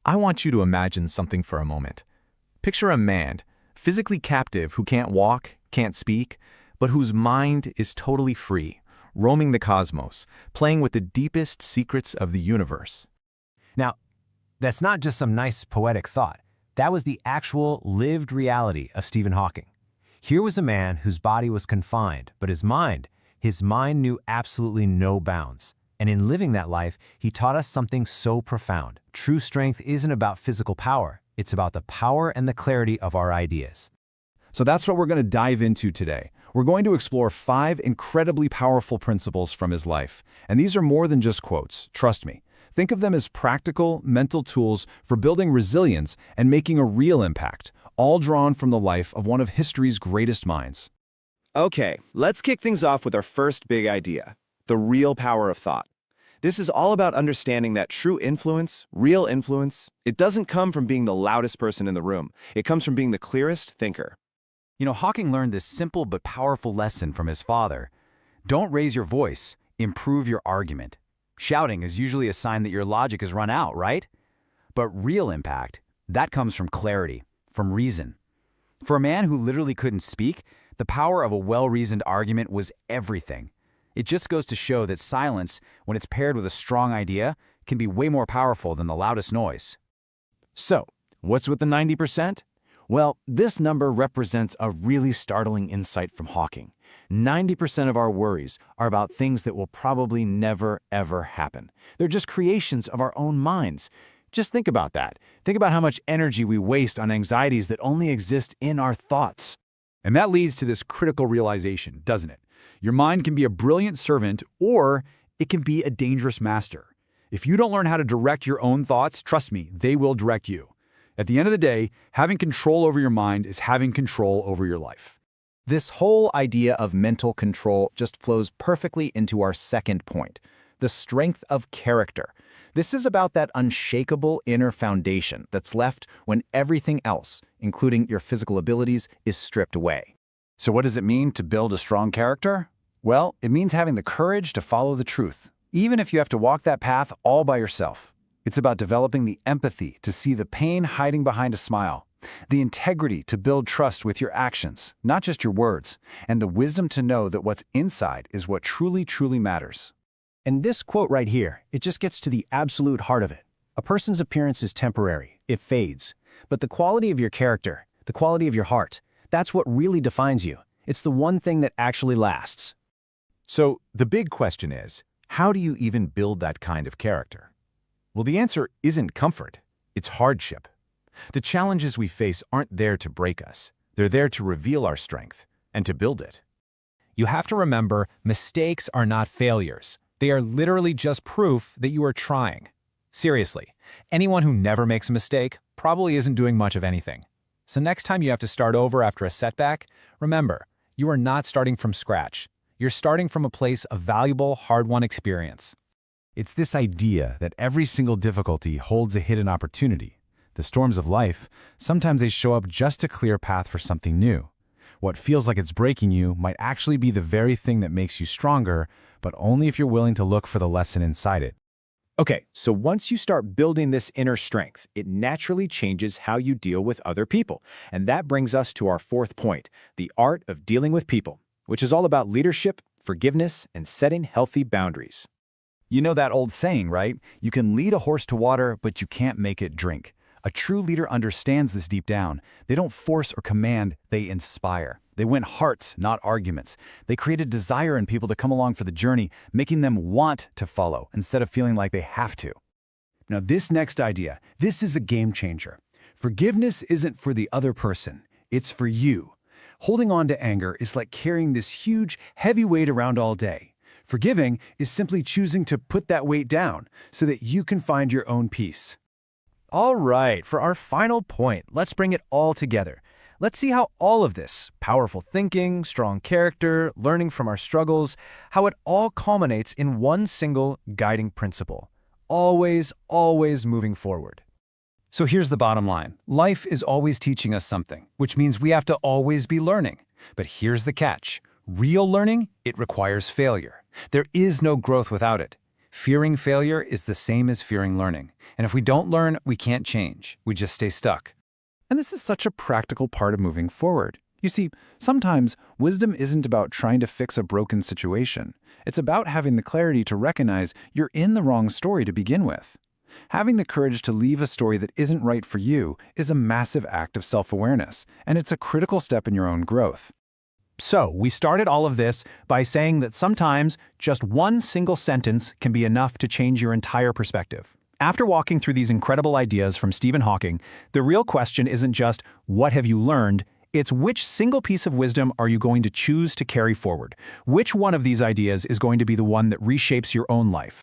I want you to imagine something for a moment. Picture a man, physically captive, who can't walk, can't speak, but whose mind is totally free, roaming the cosmos, playing with the deepest secrets of the universe. Now, that's not just some nice poetic thought. That was the actual lived reality of Stephen Hawking. Here was a man whose body was confined, but his mind knew absolutely no bounds. And in living that life, he taught us something so profound. True strength isn't about physical power. It's about the power and the clarity of our ideas. So that's what we're going to dive into today. We're going to explore 5 incredibly powerful principles from his life. And these are more than just quotes, trust me. Think of them as practical, mental tools for building resilience and making a real impact, all drawn from the life of one of history's greatest minds. Okay, let's kick things off with our first big idea, the real power of thought. This is all about understanding that true influence, real influence, it doesn't come from being the loudest person in the room. It comes from being the clearest thinker. Hawking learned this simple but powerful lesson from his father. Don't raise your voice, improve your argument. Shouting is usually a sign that your logic has run out, right? But real impact, that comes from clarity, from reason. For a man who literally couldn't speak, the power of a well-reasoned argument was everything. It just goes to show that silence, when it's paired with a strong idea, can be way more powerful than the loudest noise. So, what's with the 90%? Well, this number represents a really startling insight from Hawking. 90% of our worries are about things that will probably never, ever happen. They're just creations of our own minds. Just think about that. Think about how much energy we waste on anxieties that only exist in our thoughts. And that leads to this critical realization, doesn't it? Your mind can be a brilliant servant, or it can be a dangerous master. If you don't learn how to direct your own thoughts, trust me, they will direct you. At the end of the day, having control over your mind is having control over your life. This whole idea of mental control just flows perfectly into our second point, the strength of character. This is about that unshakable inner foundation that's left when everything else, including your physical abilities, is stripped away. So what does it mean to build a strong character? Well, it means having the courage to follow the truth, even if you have to walk that path all by yourself. It's about developing the empathy to see the pain hiding behind a smile, the integrity to build trust with your actions, not just your words, and the wisdom to know that what's inside is what truly, truly matters. And this quote right here, it just gets to the absolute heart of it. A person's appearance is temporary, it fades. But the quality of your character, the quality of your heart, that's what really defines you. It's the one thing that actually lasts. So the big question is, how do you even build that kind of character? Well, the answer isn't comfort, it's hardship. The challenges we face aren't there to break us. They're there to reveal our strength and to build it. You have to remember, mistakes are not failures. They are literally just proof that you are trying. Seriously, anyone who never makes a mistake probably isn't doing much of anything. So next time you have to start over after a setback, remember, you are not starting from scratch. You're starting from a place of valuable, hard-won experience. It's this idea that every single difficulty holds a hidden opportunity. The storms of life, sometimes they show up just to clear a path for something new. What feels like it's breaking you might actually be the very thing that makes you stronger, but only if you're willing to look for the lesson inside it. Okay, so once you start building this inner strength, it naturally changes how you deal with other people. And that brings us to our fourth point, the art of dealing with people, which is all about leadership, forgiveness, and setting healthy boundaries. You know that old saying, right? You can lead a horse to water, but you can't make it drink. A true leader understands this deep down. They don't force or command, they inspire. They win hearts, not arguments. They create a desire in people to come along for the journey, making them want to follow instead of feeling like they have to. Now, this next idea, this is a game changer. Forgiveness isn't for the other person, it's for you. Holding on to anger is like carrying this huge, heavy weight around all day. Forgiving is simply choosing to put that weight down so that you can find your own peace. All right, for our final point, let's bring it all together. Let's see how all of this, powerful thinking, strong character, learning from our struggles, how it all culminates in one single guiding principle. Always, always moving forward. So here's the bottom line. Life is always teaching us something, which means we have to always be learning. But here's the catch. Real learning, it requires failure. There is no growth without it. Fearing failure is the same as fearing learning. And if we don't learn, we can't change. We just stay stuck. And this is such a practical part of moving forward. You see, sometimes wisdom isn't about trying to fix a broken situation. It's about having the clarity to recognize you're in the wrong story to begin with. Having the courage to leave a story that isn't right for you is a massive act of self-awareness, and it's a critical step in your own growth. So, we started all of this by saying that sometimes just one single sentence can be enough to change your entire perspective. After walking through these incredible ideas from Stephen Hawking, the real question isn't just, what have you learned? It's which single piece of wisdom are you going to choose to carry forward? Which one of these ideas is going to be the one that reshapes your own life?